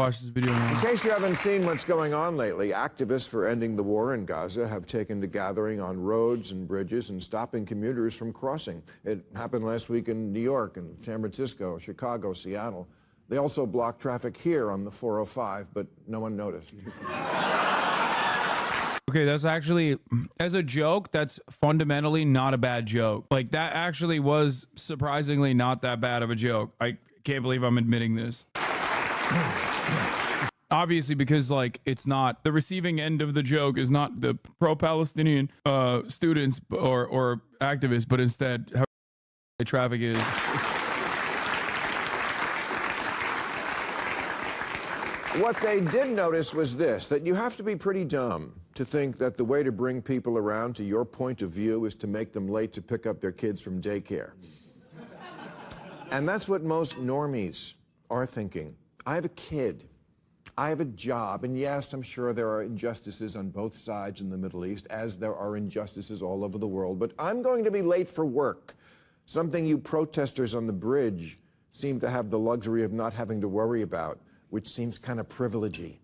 watch this video now. In case you haven't seen what's going on lately, activists for ending the war in Gaza have taken to gathering on roads and bridges and stopping commuters from crossing. It happened last week in New York and San Francisco, Chicago, Seattle. They also blocked traffic here on the 405, but no one noticed. Okay, that's actually, as a joke, that's fundamentally not a bad joke. Like, that actually was surprisingly not that bad of a joke. I can't believe I'm admitting this. Obviously, because, like, it's not, the receiving end of the joke is not the pro-Palestinian students or activists, but instead how traffic is. What they did notice was this, that you have to be pretty dumb to think that the way to bring people around to your point of view is to make them late to pick up their kids from daycare. And that's what most normies are thinking. I have a kid. I have a job. And yes, I'm sure there are injustices on both sides in the Middle East, as there are injustices all over the world. But I'm going to be late for work, something you protesters on the bridge seem to have the luxury of not having to worry about, which seems kind of privilegey.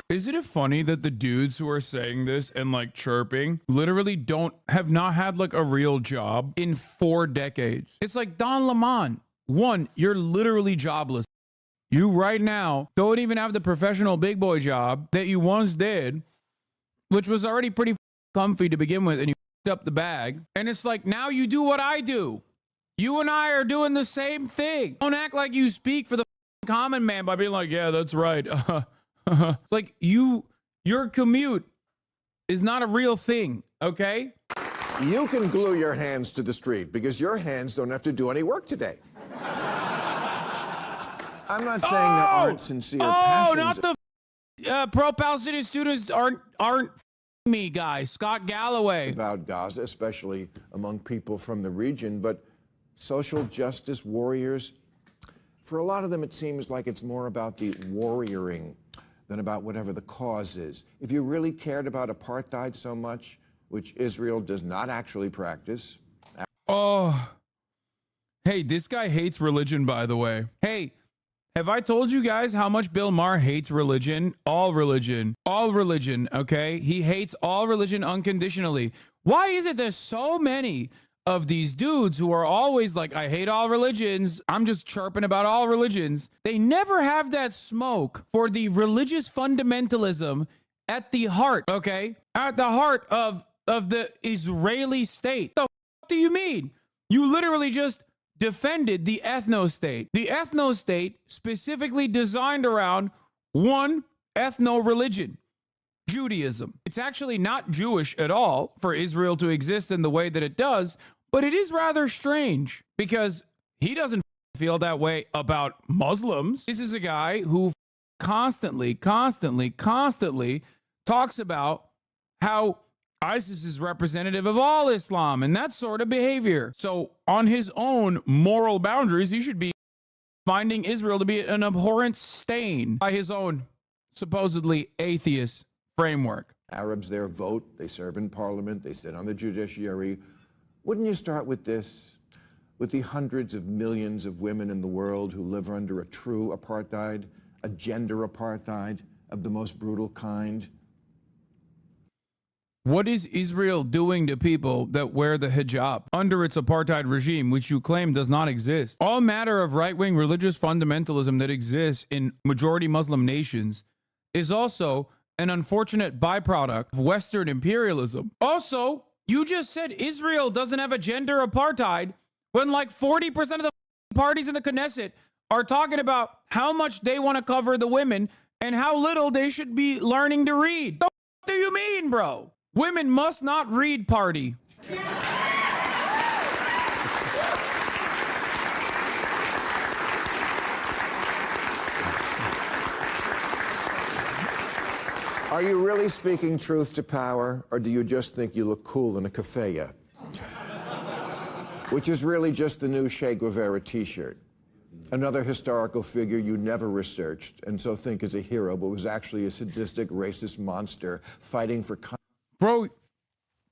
Isn't it funny that the dudes who are saying this and like chirping literally have not had like a real job in 4 decades? It's like, Don Lemon, one, you're literally jobless. You right now don't even have the professional big boy job that you once did, which was already pretty comfy to begin with, and you up the bag. And it's like, now you do what I do. You and I are doing the same thing. Don't act like you speak for the common man by being like, yeah, that's right. Like, your commute is not a real thing, okay? You can glue your hands to the street because your hands don't have to do any work today. I'm not saying there aren't sincere passions. Oh, not the pro-Palestinian students aren't me, guys. Scott Galloway. About Gaza, especially among people from the region, but social justice warriors, for a lot of them, it seems like it's more about the warrioring than about whatever the cause is. If you really cared about apartheid so much, which Israel does not actually practice. Oh, hey, this guy hates religion, by the way. Hey, have I told you guys how much Bill Maher hates religion? All religion, okay? He hates all religion unconditionally. Why is it there's so many of these dudes who are always like, I hate all religions, I'm just chirping about all religions? They never have that smoke for the religious fundamentalism at the heart, okay? At the heart of the Israeli state. The f do you mean? You literally just defended the ethno-state. The ethno-state specifically designed around one ethno-religion, Judaism. It's actually not Jewish at all for Israel to exist in the way that it does, but it is rather strange because he doesn't feel that way about Muslims. This is a guy who constantly talks about how ISIS is representative of all Islam and that sort of behavior. So on his own moral boundaries, he should be finding Israel to be an abhorrent stain by his own supposedly atheist framework. Arabs there vote, they serve in parliament, they sit on the judiciary. Wouldn't you start with this? With the hundreds of millions of women in the world who live under a true apartheid, a gender apartheid of the most brutal kind? What is Israel doing to people that wear the hijab under its apartheid regime, which you claim does not exist? All matter of right-wing religious fundamentalism that exists in majority Muslim nations is also an unfortunate byproduct of Western imperialism. Also, you just said Israel doesn't have a gender apartheid when like 40% of the parties in the Knesset are talking about how much they want to cover the women and how little they should be learning to read. What do you mean, bro? Women must not read, party. Are you really speaking truth to power, or do you just think you look cool in a keffiyeh? Which is really just the new Che Guevara t-shirt. Another historical figure you never researched and so think is a hero, but was actually a sadistic, racist monster fighting for... Bro,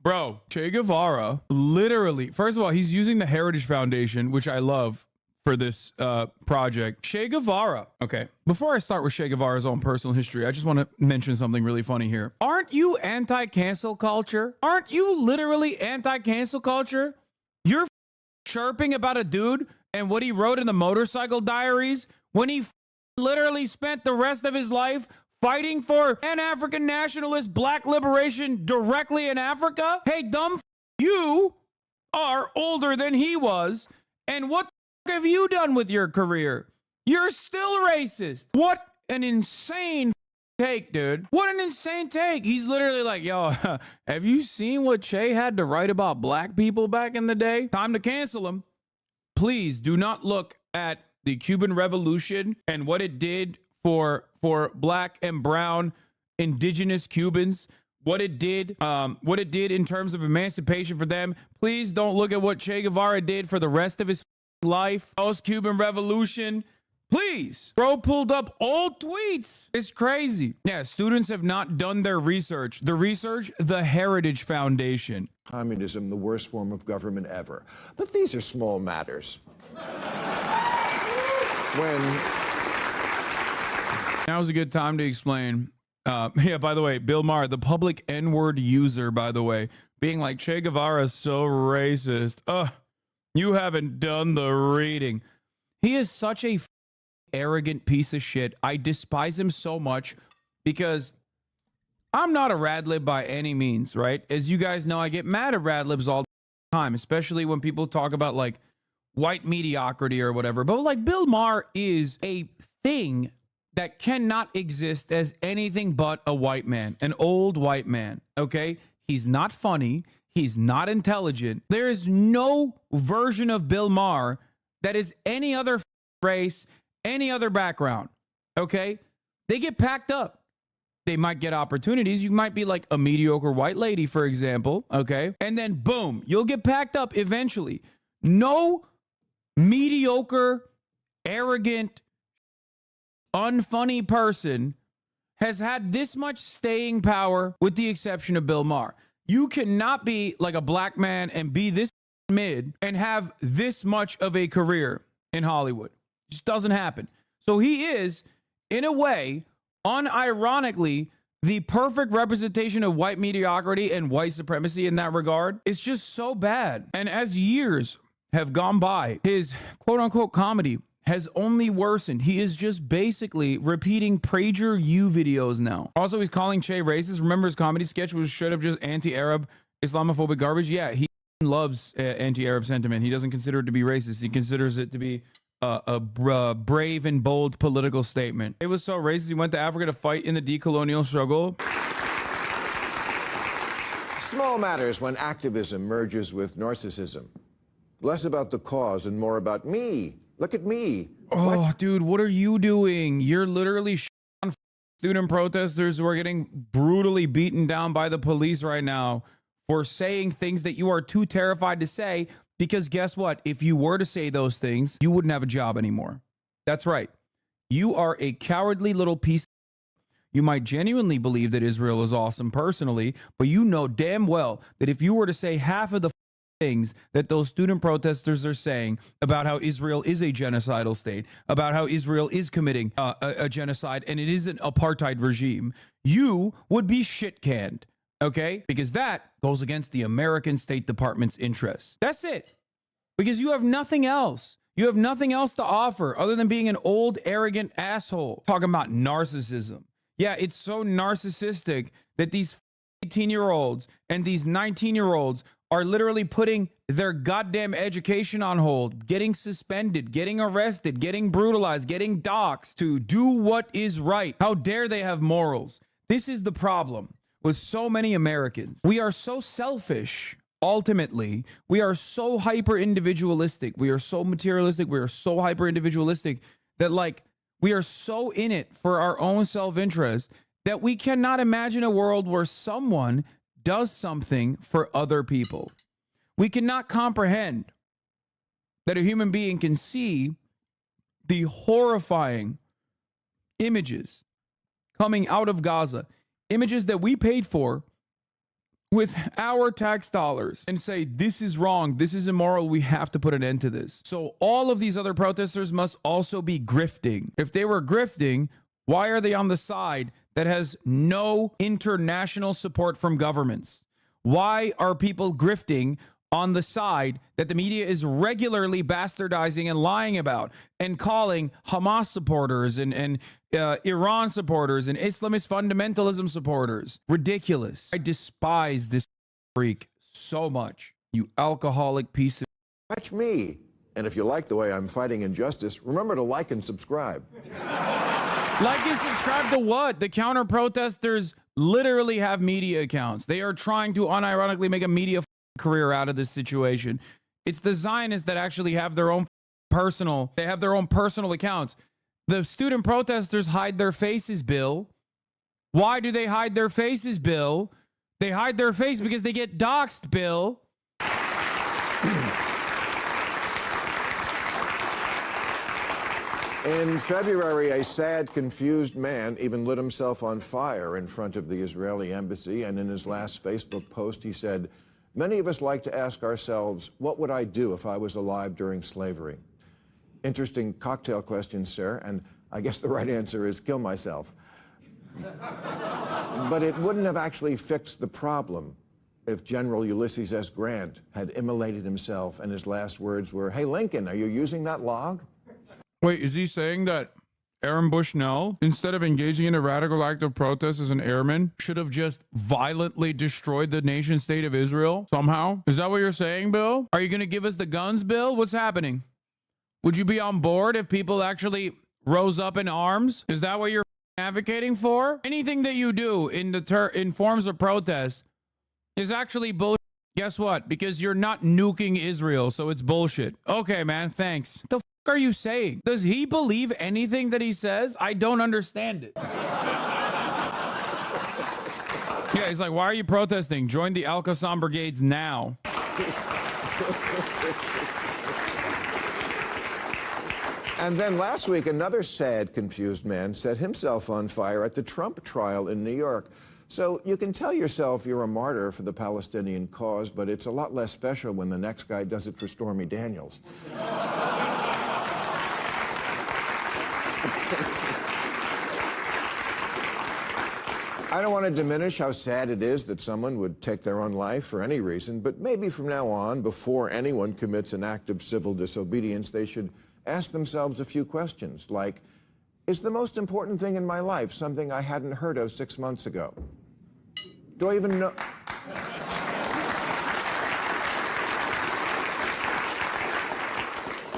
Bro, Che Guevara, literally, first of all, he's using the Heritage Foundation, which I love for this project. Che Guevara. Okay, before I start with Che Guevara's own personal history, I just want to mention something really funny here. Aren't you anti-cancel culture? Aren't you literally anti-cancel culture? You're chirping about a dude and what he wrote in the Motorcycle Diaries when he literally spent the rest of his life fighting for Pan-African nationalist black liberation directly in Africa? Hey, dumb, you are older than he was. And what have you done with your career? You're still racist. What an insane take, dude. What an insane take. He's literally like, yo, have you seen what Che had to write about black people back in the day? Time to cancel him. Please do not look at the Cuban Revolution and what it did for black and brown indigenous Cubans, what it did in terms of emancipation for them. Please don't look at what Che Guevara did for the rest of his life, post-Cuban Revolution. Please. Bro pulled up old tweets. It's crazy. Yeah, students have not done their research. The Heritage Foundation. Communism, the worst form of government ever. But these are small matters. Now's a good time to explain. Yeah, by the way, Bill Maher, the public N-word user, by the way, being like, Che Guevara is so racist. You haven't done the reading. He is such a arrogant piece of shit. I despise him so much because I'm not a radlib by any means, right? As you guys know, I get mad at radlibs all the time, especially when people talk about like white mediocrity or whatever. But like Bill Maher is a thing that cannot exist as anything but a white man, an old white man, okay? He's not funny. He's not intelligent. There is no version of Bill Maher that is any other race, any other background, okay? They get packed up. They might get opportunities. You might be like a mediocre white lady, for example, okay? And then boom, you'll get packed up eventually. No mediocre, arrogant, unfunny person has had this much staying power with the exception of Bill Maher. You cannot be like a black man and be this mid and have this much of a career in Hollywood. It just doesn't happen. So he is, in a way, unironically, the perfect representation of white mediocrity and white supremacy in that regard. It's just so bad. And as years have gone by, his quote unquote comedy has only worsened. He is just basically repeating PragerU videos now. Also, he's calling Che racist. Remember his comedy sketch was straight up just anti-Arab, Islamophobic garbage? Yeah, he loves anti-Arab sentiment. He doesn't consider it to be racist. He considers it to be a brave and bold political statement. It was so racist. He went to Africa to fight in the decolonial struggle. Small matters when activism merges with narcissism. Less about the cause and more about me. Look at me. Oh, What? dude, what are you doing? You're literally on student protesters who are getting brutally beaten down by the police right now for saying things that you are too terrified to say, because guess what? If you were to say those things, you wouldn't have a job anymore. That's right. You are a cowardly little piece. You might genuinely believe that Israel is awesome personally, but you know damn well that if you were to say half of the things that those student protesters are saying about how Israel is a genocidal state, about how Israel is committing a genocide and it is an apartheid regime, you would be shit canned, okay? Because that goes against the American State Department's interests. That's it. Because you have nothing else. You have nothing else to offer other than being an old, arrogant asshole. Talking about narcissism. Yeah, it's so narcissistic that these 18-year-olds and these 19-year-olds are literally putting their goddamn education on hold, getting suspended, getting arrested, getting brutalized, getting doxxed to do what is right. How dare they have morals? This is the problem with so many Americans. We are so selfish. Ultimately, we are so hyper individualistic. We are so materialistic. We are so hyper individualistic that like we are so in it for our own self-interest that we cannot imagine a world where someone does something for other people. We cannot comprehend that a human being can see the horrifying images coming out of Gaza, images that we paid for with our tax dollars and say, this is wrong, this is immoral, we have to put an end to this. So all of these other protesters must also be grifting. If they were grifting, why are they on the side that has no international support from governments? Why are people grifting on the side that the media is regularly bastardizing and lying about and calling Hamas supporters and Iran supporters and Islamist fundamentalism supporters? Ridiculous. I despise this freak so much. You alcoholic piece of... Watch me. And if you like the way I'm fighting injustice, remember to like and subscribe. Like and subscribe to what? The counter protesters literally have media accounts. They are trying to unironically make a media career out of this situation. It's the Zionists that actually have their own personal accounts. The student protesters hide their faces, Bill. Why do they hide their faces, Bill? They hide their face because they get doxxed, Bill. In February, a sad, confused man even lit himself on fire in front of the Israeli embassy, and in his last Facebook post, he said, "Many of us like to ask ourselves, what would I do if I was alive during slavery?" Interesting cocktail question, sir, and I guess the right answer is kill myself. But it wouldn't have actually fixed the problem if General Ulysses S. Grant had immolated himself and his last words were, "Hey, Lincoln, are you using that log?" Wait, is he saying that Aaron Bushnell, instead of engaging in a radical act of protest as an airman, should have just violently destroyed the nation state of Israel somehow? Is that what you're saying, Bill? Are you going to give us the guns, Bill? What's happening? Would you be on board if people actually rose up in arms? Is that what you're advocating for? Anything that you do in forms of protest is actually bullshit. Guess what? Because you're not nuking Israel, so it's bullshit. Okay, man, thanks. The are you saying? Does he believe anything that he says? I don't understand it. Yeah, he's like, why are you protesting? Join the Al-Qassam brigades now. And then last week, another sad, confused man set himself on fire at the Trump trial in New York. So you can tell yourself you're a martyr for the Palestinian cause, but it's a lot less special when the next guy does it for Stormy Daniels. I don't want to diminish how sad it is that someone would take their own life for any reason, but maybe from now on, before anyone commits an act of civil disobedience, they should ask themselves a few questions, like, is the most important thing in my life something I hadn't heard of 6 months ago? Do I even know?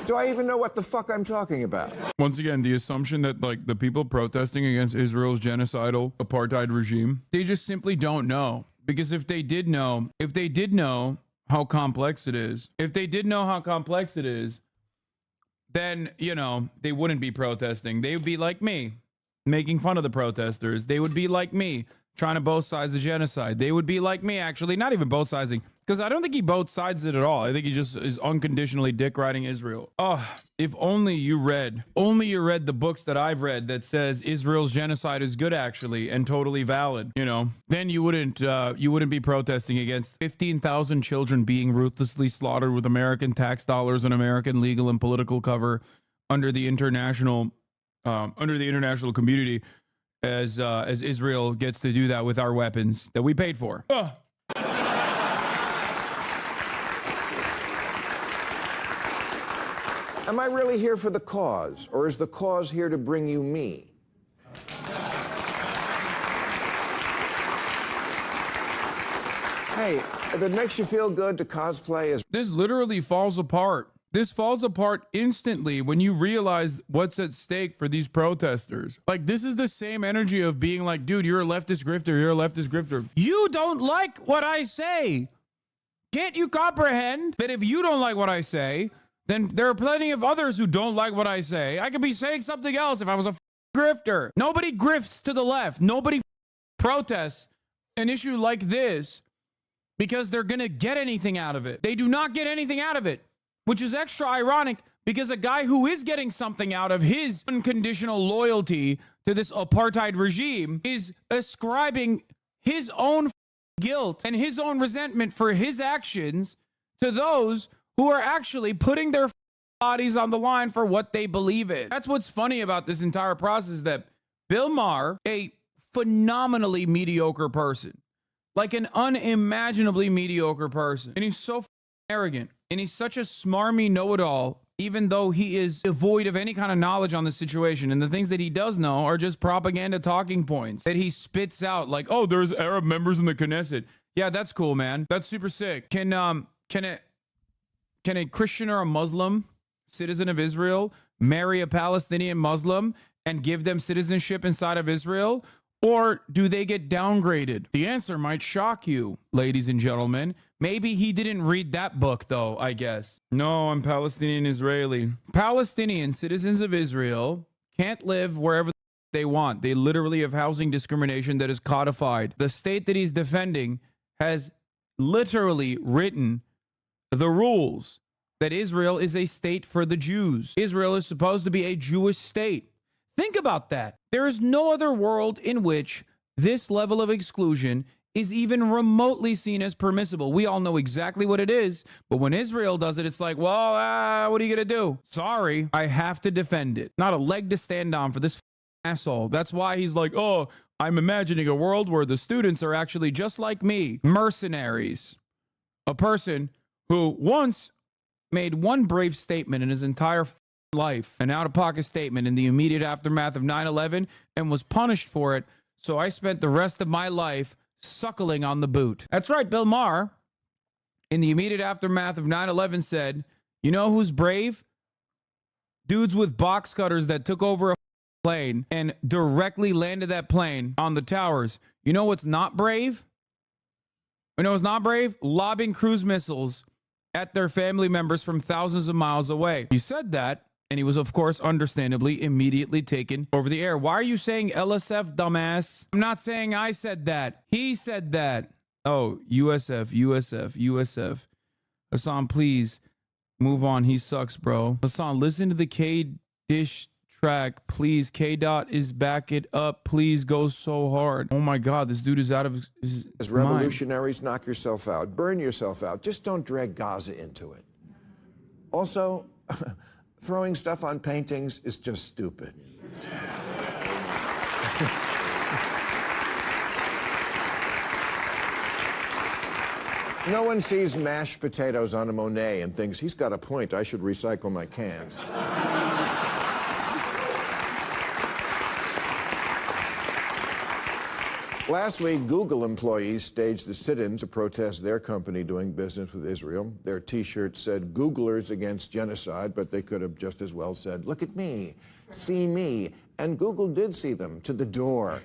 Do I even know what the fuck I'm talking about? Once again, the assumption that like the people protesting against Israel's genocidal apartheid regime, they just simply don't know. Because if they did know how complex it is, then, you know, they wouldn't be protesting. They would be like me, making fun of the protesters. They would be like me, trying to both sides of genocide. They would be like me, actually, not even both siding, because I don't think he both sides it at all. I think he just is unconditionally dick riding Israel. Oh, if only you read the books that I've read that says Israel's genocide is good, actually, and totally valid, you know, then you wouldn't be protesting against 15,000 children being ruthlessly slaughtered with American tax dollars and American legal and political cover under the international community as Israel gets to do that with our weapons that we paid for. Ugh. Am I really here for the cause, or is the cause here to bring you me? Hey, if it makes you feel good to cosplay as... This literally falls apart. This falls apart instantly when you realize what's at stake for these protesters. Like, this is the same energy of being like, dude, you're a leftist grifter. You're a leftist grifter. You don't like what I say. Can't you comprehend that if you don't like what I say, then there are plenty of others who don't like what I say? I could be saying something else if I was a grifter. Nobody grifts to the left. Nobody protests an issue like this because they're going to get anything out of it. They do not get anything out of it, which is extra ironic because a guy who is getting something out of his unconditional loyalty to this apartheid regime is ascribing his own guilt and his own resentment for his actions to those who are actually putting their bodies on the line for what they believe in. That's what's funny about this entire process, that Bill Maher, a phenomenally mediocre person, like an unimaginably mediocre person, and he's so arrogant, and he's such a smarmy know-it-all, even though he is devoid of any kind of knowledge on the situation, and the things that he does know are just propaganda talking points that he spits out, like, oh, there's Arab members in the Knesset. Yeah, that's cool, man. That's super sick. Can a Christian or a Muslim citizen of Israel marry a Palestinian Muslim and give them citizenship inside of Israel? Or do they get downgraded? The answer might shock you, ladies and gentlemen. Maybe he didn't read that book, though, I guess. No, I'm Palestinian Israeli. Palestinian citizens of Israel can't live wherever they want. They literally have housing discrimination that is codified. The state that he's defending has literally written the rules that Israel is a state for the Jews. Israel is supposed to be a Jewish state. Think about that. There is no other world in which this level of exclusion is even remotely seen as permissible. We all know exactly what it is, but when Israel does it, it's like, well, what are you going to do? Sorry, I have to defend it. Not a leg to stand on for this asshole. That's why he's like, oh, I'm imagining a world where the students are actually just like me, mercenaries. A person who once made one brave statement in his entire life, an out-of-pocket statement in the immediate aftermath of 9/11, and was punished for it. So I spent the rest of my life suckling on the boot. That's right, Bill Maher, in the immediate aftermath of 9/11 said, you know who's brave? Dudes with box cutters that took over a plane and directly landed that plane on the towers. You know what's not brave? You know what's not brave? Lobbing cruise missiles at their family members from thousands of miles away. He said that, and he was, of course, understandably, immediately taken over the air. Why are you saying LSF, dumbass? I'm not saying I said that. He said that. Oh, USF. Hassan, please move on. He sucks, bro. Hassan, listen to the K-Dish track. Please, K-Dot is back it up. Please go so hard. Oh, my God. This dude is out of his As revolutionaries, knock yourself out. Burn yourself out. Just don't drag Gaza into it. Also, throwing stuff on paintings is just stupid. No one sees mashed potatoes on a Monet and thinks, he's got a point, I should recycle my cans. Last week, Google employees staged a sit-in to protest their company doing business with Israel. Their T-shirts said, Googlers against genocide, but they could have just as well said, look at me, see me. And Google did see them to the door.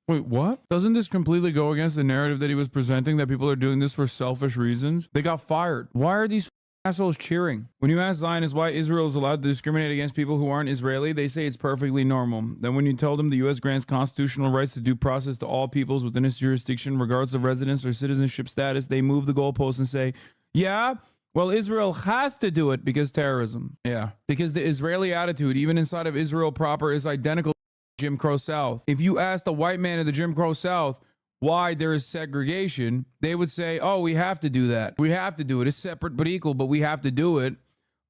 Wait, what? Doesn't this completely go against the narrative that he was presenting, that people are doing this for selfish reasons? They got fired. Why are these assholes cheering? When you ask Zionists why Israel is allowed to discriminate against people who aren't Israeli, they say it's perfectly normal. Then when you tell them the U.S. grants constitutional rights to due process to all peoples within its jurisdiction, regardless of residence or citizenship status, they move the goalposts and say, yeah, well, Israel has to do it because terrorism. Yeah, because the Israeli attitude, even inside of Israel proper, is identical to Jim Crow South. If you ask the white man of the Jim Crow South why there is segregation, they would say, oh, we have to do that. We have to do it. It's separate but equal, but we have to do it.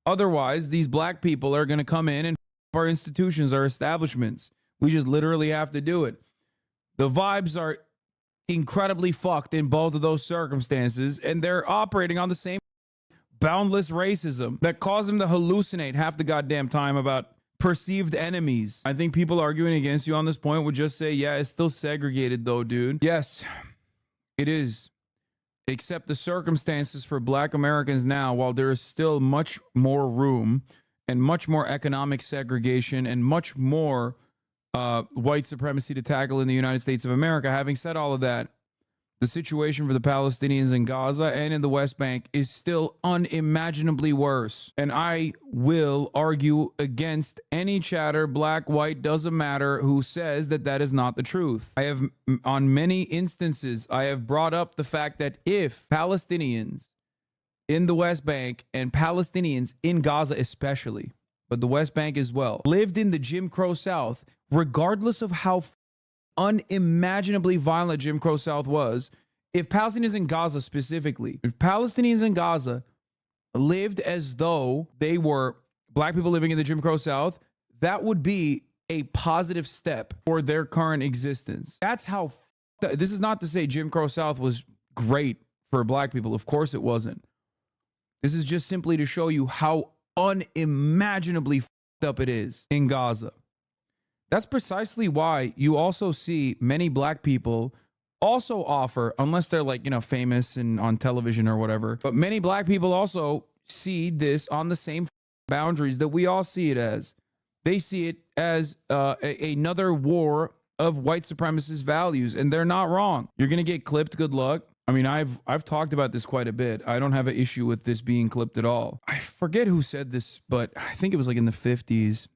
Otherwise, these black people are going to come in and our institutions, our establishments. We just literally have to do it. The vibes are incredibly fucked in both of those circumstances, and they're operating on the same boundless racism that caused them to hallucinate half the goddamn time about perceived enemies. I think people arguing against you on this point would just say, yeah, it's still segregated though, dude. Yes, it is. Except the circumstances for black Americans now, while there is still much more room and much more economic segregation and much more white supremacy to tackle in the United States of America. Having said all of that, the situation for the Palestinians in Gaza and in the West Bank is still unimaginably worse. And I will argue against any chatter, black, white, doesn't matter, who says that that is not the truth. I have, on many instances, I have brought up the fact that if Palestinians in the West Bank and Palestinians in Gaza especially, but the West Bank as well, lived in the Jim Crow South, regardless of how unimaginably violent Jim Crow South was, if Palestinians in Gaza specifically, if Palestinians in Gaza lived as though they were black people living in the Jim Crow South, that would be a positive step for their current existence. That's how, this is not to say Jim Crow South was great for black people. Of course it wasn't. This is just simply to show you how unimaginably up it is in Gaza. That's precisely why you also see many black people also offer, unless they're like, you know, famous and on television or whatever, but many black people also see this on the same boundaries that we all see it as. They see it as another war of white supremacist values, and they're not wrong. You're going to get clipped. Good luck. I mean, I've talked about this quite a bit. I don't have an issue with this being clipped at all. I forget who said this, but I think it was like in the 50s.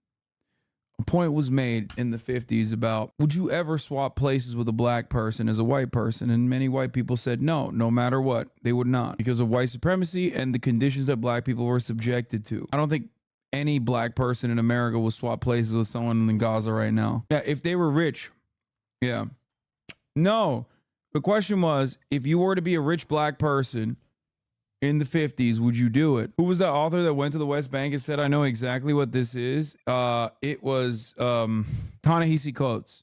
A point was made in the 50s about, would you ever swap places with a black person as a white person? And many white people said no, no matter what, they would not, because of white supremacy and the conditions that black people were subjected to. I don't think any black person in America will swap places with someone in Gaza right now. Yeah, if they were rich. Yeah. No. The question was, if you were to be a rich black person in the 50s, would you do it? Who was that author that went to the West Bank and said, I know exactly what this is? It was Ta-Nehisi Coates.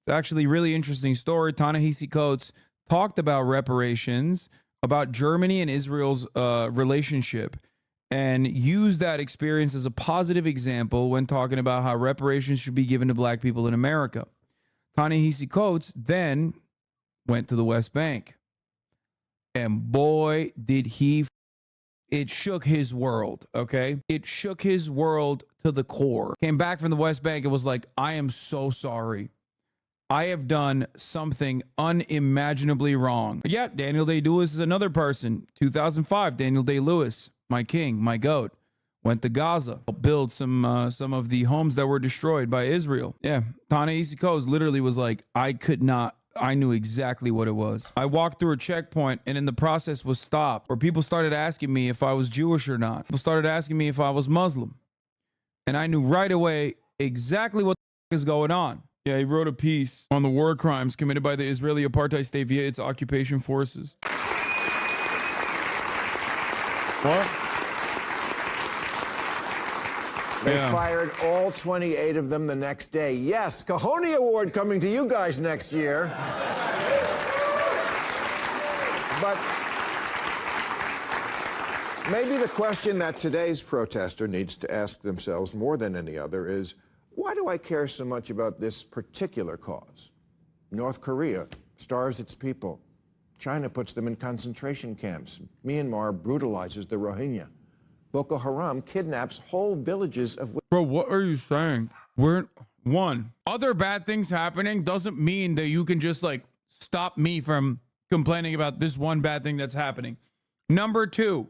It's actually a really interesting story. Ta-Nehisi Coates talked about reparations, about Germany and Israel's relationship, and used that experience as a positive example when talking about how reparations should be given to black people in America. Ta-Nehisi Coates then went to the West Bank. And boy, did he, it shook his world, okay? It shook his world to the core. Came back from the West Bank and was like, I am so sorry. I have done something unimaginably wrong. But yeah, Daniel Day-Lewis is another person. 2005, Daniel Day-Lewis, my king, my goat, went to Gaza, build some of the homes that were destroyed by Israel. Yeah, Ta-Nehisi Coates literally was like, I knew exactly what it was. I walked through a checkpoint and in the process was stopped, where people started asking me if I was Jewish or not. People started asking me if I was Muslim. And I knew right away exactly what is going on. Yeah, he wrote a piece on the war crimes committed by the Israeli apartheid state via its occupation forces. What? They fired all 28 of them the next day. Yes, Cajonte Award coming to you guys next year. But maybe the question that today's protester needs to ask themselves more than any other is, why do I care so much about this particular cause? North Korea starves its people. China puts them in concentration camps. Myanmar brutalizes the Rohingya. Boko Haram kidnaps whole villages of... Bro, what are you saying? Other bad things happening doesn't mean that you can just like stop me from complaining about this one bad thing that's happening. Number two,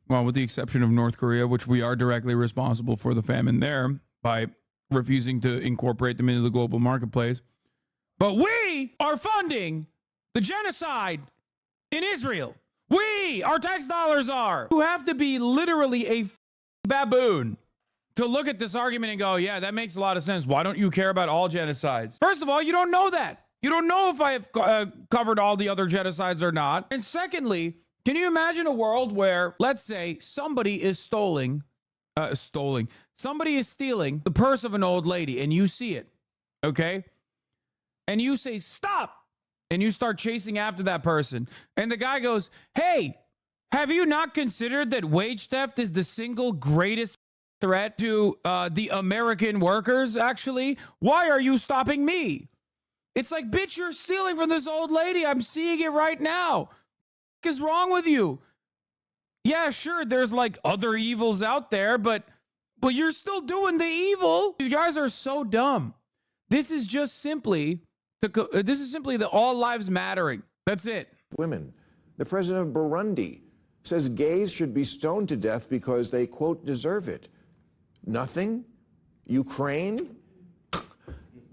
well, with the exception of North Korea, which we are directly responsible for the famine there by refusing to incorporate them into the global marketplace, but we are funding the genocide in Israel. Our tax dollars are. You have to be literally a baboon to look at this argument and go, yeah, that makes a lot of sense. Why don't you care about all genocides? First of all, you don't know that. You don't know if I have covered all the other genocides or not. And secondly, can you imagine a world where, let's say, somebody is stealing the purse of an old lady and you see it, okay? And you say, stop. And you start chasing after that person. And the guy goes, hey, have you not considered that wage theft is the single greatest threat to the American workers, actually? Why are you stopping me? It's like, bitch, you're stealing from this old lady. I'm seeing it right now. What is wrong with you? Yeah, sure, there's like other evils out there, but you're still doing the evil. These guys are so dumb. This is just simply... This is simply the all lives mattering. That's it. Women. The president of Burundi says gays should be stoned to death because they, quote, deserve it. Nothing? Ukraine?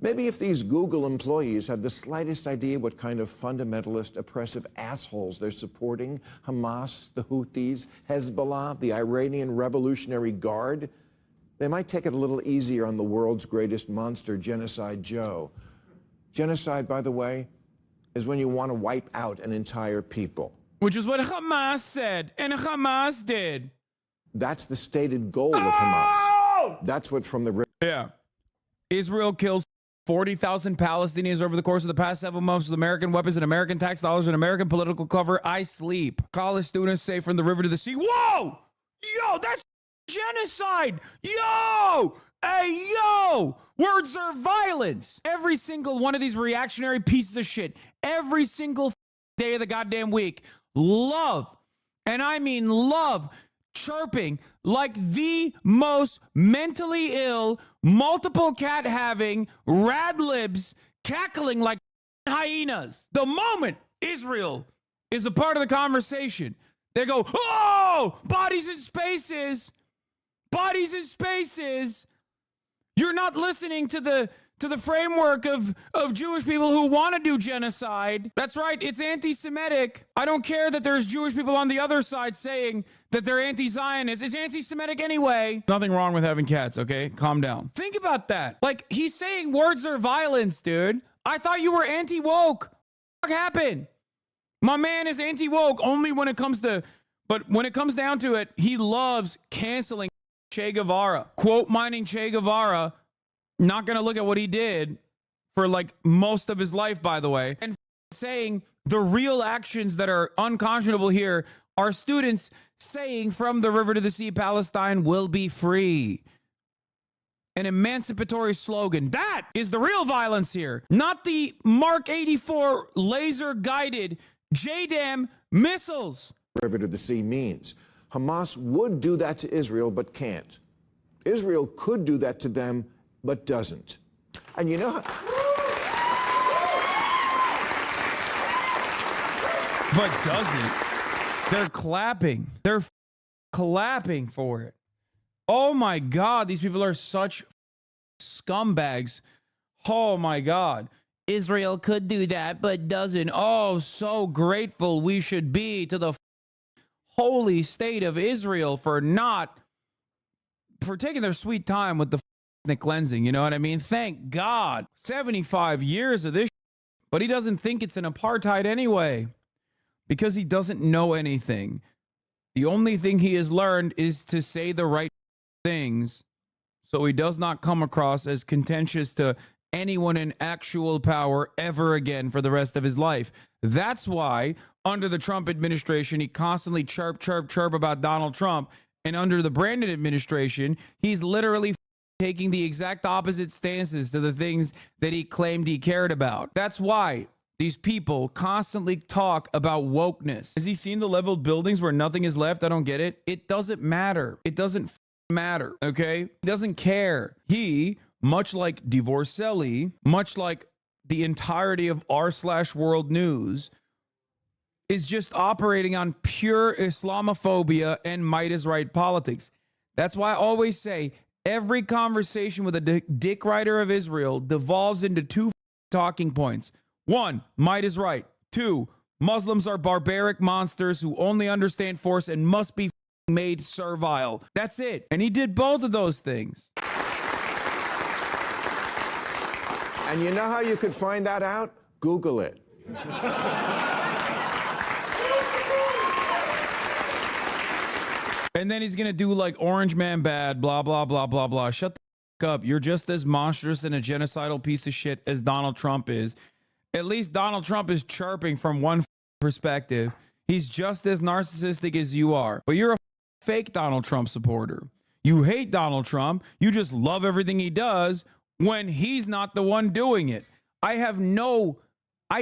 Maybe if these Google employees had the slightest idea what kind of fundamentalist, oppressive assholes they're supporting, Hamas, the Houthis, Hezbollah, the Iranian Revolutionary Guard, they might take it a little easier on the world's greatest monster, Genocide Joe. Genocide, by the way, is when you want to wipe out an entire people. Which is what Hamas said, and Hamas did. That's the stated goal of Hamas. Oh! That's what from the... Yeah. Israel kills 40,000 Palestinians over the course of the past 7 months with American weapons and American tax dollars and American political cover. I sleep. College students say from the river to the sea. Whoa! Yo, that's genocide! Yo! Hey, yo! Words are violence. Every single one of these reactionary pieces of shit, every single day of the goddamn week, love, and I mean love, chirping like the most mentally ill, multiple cat having, rad libs, cackling like hyenas. The moment Israel is a part of the conversation, they go, oh, bodies in spaces, bodies in spaces. You're not listening to the framework of Jewish people who want to do genocide. That's right, it's anti-Semitic. I don't care that there's Jewish people on the other side saying that they're anti-Zionist. It's anti-Semitic anyway. Nothing wrong with having cats, okay? Calm down. Think about that. Like, he's saying words are violence, dude. I thought you were anti-woke. What happened? My man is anti-woke only when it comes to, but when it comes down to it, he loves canceling Che Guevara. Quote mining Che Guevara. Not going to look at what he did for like most of his life, by the way. And saying the real actions that are unconscionable here are students saying from the river to the sea, Palestine will be free. An emancipatory slogan. That is the real violence here. Not the Mark 84 laser guided JDAM missiles. River to the sea means. Hamas would do that to Israel, but can't. Israel could do that to them, but doesn't. And you know how... But doesn't. They're clapping. They're clapping for it. Oh my God, these people are such scumbags. Oh my God. Israel could do that, but doesn't. Oh, so grateful we should be to the holy state of Israel for taking their sweet time with the ethnic cleansing. You know what I mean? Thank God. 75 years of this, but he doesn't think it's an apartheid anyway because he doesn't know anything. The only thing he has learned is to say the right things so he does not come across as contentious to anyone in actual power ever again for the rest of his life. That's why under the Trump administration, he constantly chirp about Donald Trump. And under the Brandon administration, he's literally taking the exact opposite stances to the things that he claimed he cared about. That's why these people constantly talk about wokeness. Has he seen the leveled buildings where nothing is left? I don't get it. It doesn't matter. It doesn't matter, okay? He doesn't care. He, much like Divorcelli, much like the entirety of r/world news, is just operating on pure Islamophobia and might is right politics. That's why I always say every conversation with a dick rider of Israel devolves into two talking points. 1, might is right. 2, Muslims are barbaric monsters who only understand force and must be made servile. That's it. And he did both of those things. And you know how you could find that out? Google it. And then he's going to do like Orange Man bad, blah, blah, blah, blah, blah. Shut the fuck up. You're just as monstrous and a genocidal piece of shit as Donald Trump is. At least Donald Trump is chirping from one perspective. He's just as narcissistic as you are. But you're a fake Donald Trump supporter. You hate Donald Trump. You just love everything he does when he's not the one doing it. I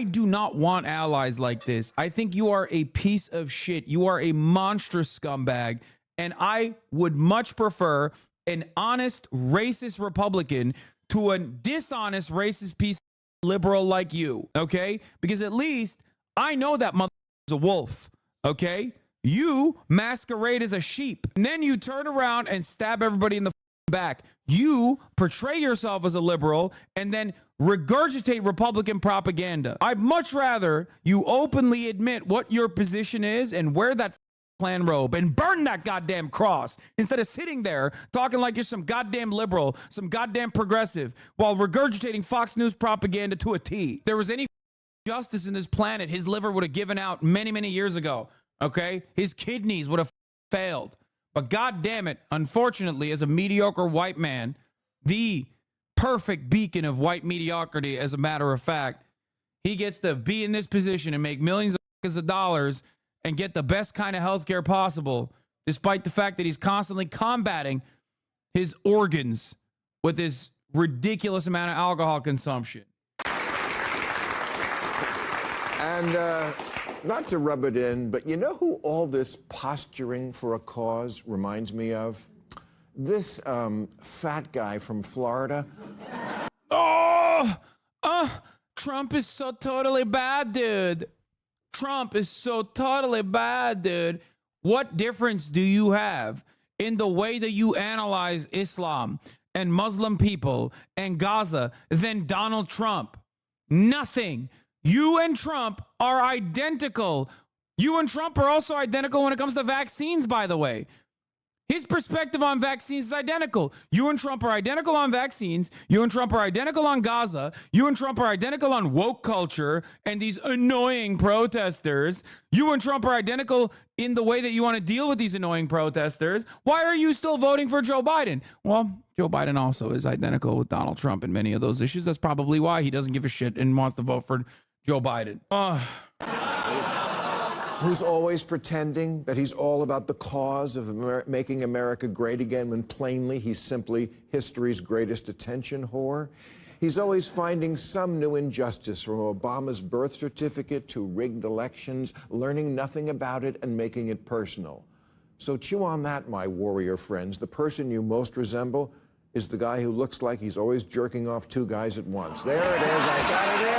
do not want allies like this. I think you are a piece of shit. You are a monstrous scumbag. And I would much prefer an honest, racist Republican to a dishonest, racist piece of liberal like you, okay? Because at least I know that mother is a wolf, okay? You masquerade as a sheep, and then you turn around and stab everybody in the back. You portray yourself as a liberal and then regurgitate Republican propaganda. I'd much rather you openly admit what your position is and where that Klan robe and burn that goddamn cross instead of sitting there talking like you're some goddamn liberal, some goddamn progressive, while regurgitating Fox News propaganda to a T. If there was any justice in this planet, his liver would have given out many, many years ago, okay? His kidneys would have failed. But God damn it, unfortunately, as a mediocre white man, the perfect beacon of white mediocrity, as a matter of fact, he gets to be in this position and make millions of dollars and get the best kind of healthcare possible, despite the fact that he's constantly combating his organs with his ridiculous amount of alcohol consumption. And not to rub it in, but you know who all this posturing for a cause reminds me of? This fat guy from Florida. Trump is so totally bad, dude. Trump is so totally bad, dude. What difference do you have in the way that you analyze Islam and Muslim people and Gaza than Donald Trump? Nothing. You and Trump are identical. You and Trump are also identical when it comes to vaccines, by the way. His perspective on vaccines is identical. You and Trump are identical on vaccines. You and Trump are identical on Gaza. You and Trump are identical on woke culture and these annoying protesters. You and Trump are identical in the way that you want to deal with these annoying protesters. Why are you still voting for Joe Biden? Well, Joe Biden also is identical with Donald Trump in many of those issues. That's probably why he doesn't give a shit and wants to vote for Joe Biden. Who's always pretending that he's all about the cause of making America great again when plainly he's simply history's greatest attention whore. He's always finding some new injustice, from Obama's birth certificate to rigged elections, learning nothing about it and making it personal. So chew on that, my warrior friends. The person you most resemble is the guy who looks like he's always jerking off two guys at once. There it is. I got it in.